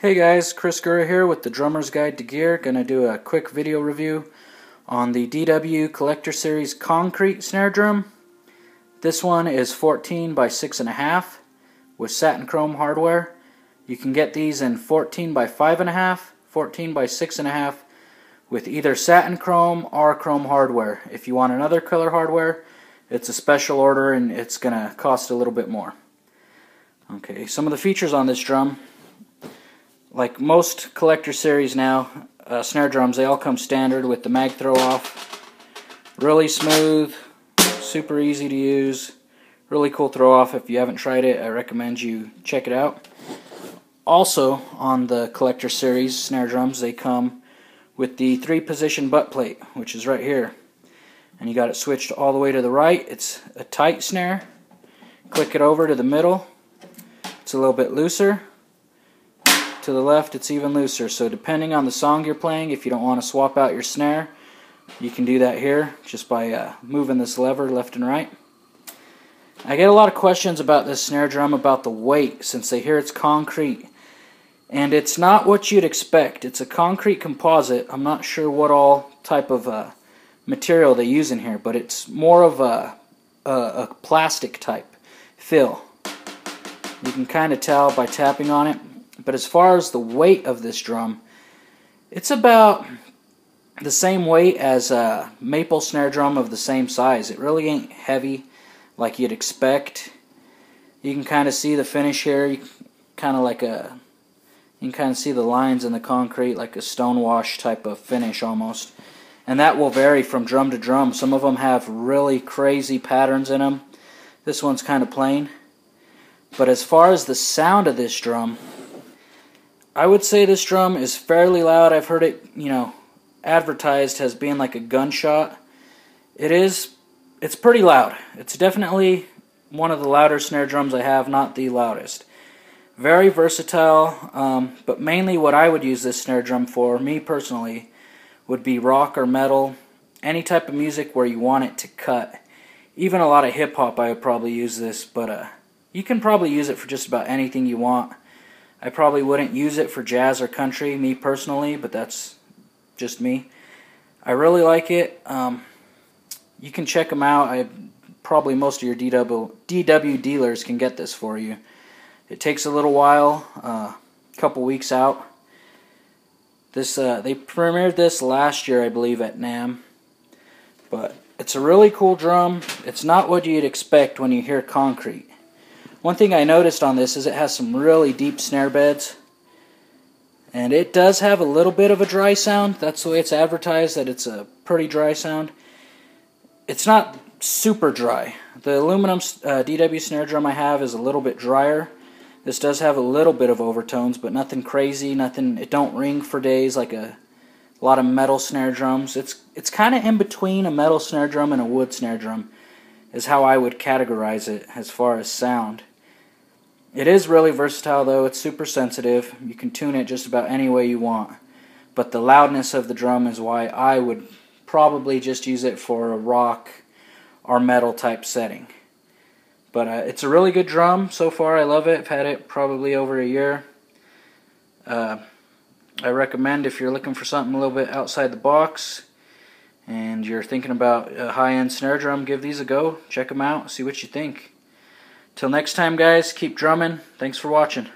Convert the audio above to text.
Hey guys, Chris Gura here with the Drummer's Guide to Gear. Gonna do a quick video review on the DW Collector Series Concrete Snare Drum. This one is 14 by 6.5 with satin chrome hardware. You can get these in 14 by 5.5, 14 by 6.5 with either satin chrome or chrome hardware. If you want another color hardware, it's a special order and it's gonna cost a little bit more. Okay, some of the features on this drum. Like most collector series now, snare drums, they all come standard with the mag throw off. Really smooth, super easy to use, really cool throw off. If you haven't tried it, I recommend you check it out. Also, on the collector series snare drums, they come with the 3-position butt plate, which is right here. And you got it switched all the way to the right. It's a tight snare. Click it over to the middle. It's a little bit looser. To the left, it's even looser. So depending on the song you're playing, if you don't want to swap out your snare, you can do that here just by moving this lever left and right. I get a lot of questions about this snare drum about the weight, since they hear it's concrete. And it's not what you'd expect. It's a concrete composite. I'm not sure what all type of material they use in here, but it's more of a plastic type fill. You can kind of tell by tapping on it. But as far as the weight of this drum, it's about the same weight as a maple snare drum of the same size. It really ain't heavy like you'd expect. You can kind of see the finish here. You can kind of see the lines in the concrete, like a stone wash type of finish almost. And that will vary from drum to drum. Some of them have really crazy patterns in them. This one's kind of plain. But as far as the sound of this drum, I would say this drum is fairly loud. I've heard it, advertised as being like a gunshot. It's pretty loud. It's definitely one of the louder snare drums I have, not the loudest. Very versatile, but mainly what I would use this snare drum for, me personally, would be rock or metal, any type of music where you want it to cut. Even a lot of hip-hop I would probably use this, but you can probably use it for just about anything you want. I probably wouldn't use it for jazz or country, me personally, but that's just me. I really like it. You can check them out. Probably most of your DW dealers can get this for you. It takes a little while, a couple weeks out. They premiered this last year, I believe, at NAMM. But it's a really cool drum. It's not what you'd expect when you hear concrete. One thing I noticed on this is it has some really deep snare beds. And it does have a little bit of a dry sound. That's the way it's advertised, that it's a pretty dry sound. It's not super dry. The aluminum DW snare drum I have is a little bit drier. This does have a little bit of overtones, but nothing crazy, it don't ring for days like a lot of metal snare drums. It's kind of in between a metal snare drum and a wood snare drum, is how I would categorize it as far as sound. It is really versatile though. It's super sensitive. You can tune it just about any way you want. But the loudness of the drum is why I would probably just use it for a rock or metal type setting. But it's a really good drum so far. I love it. I've had it probably over a year. I recommend, if you're looking for something a little bit outside the box and you're thinking about a high-end snare drum, give these a go. Check them out. See what you think. Till next time, guys, keep drumming. Thanks for watching.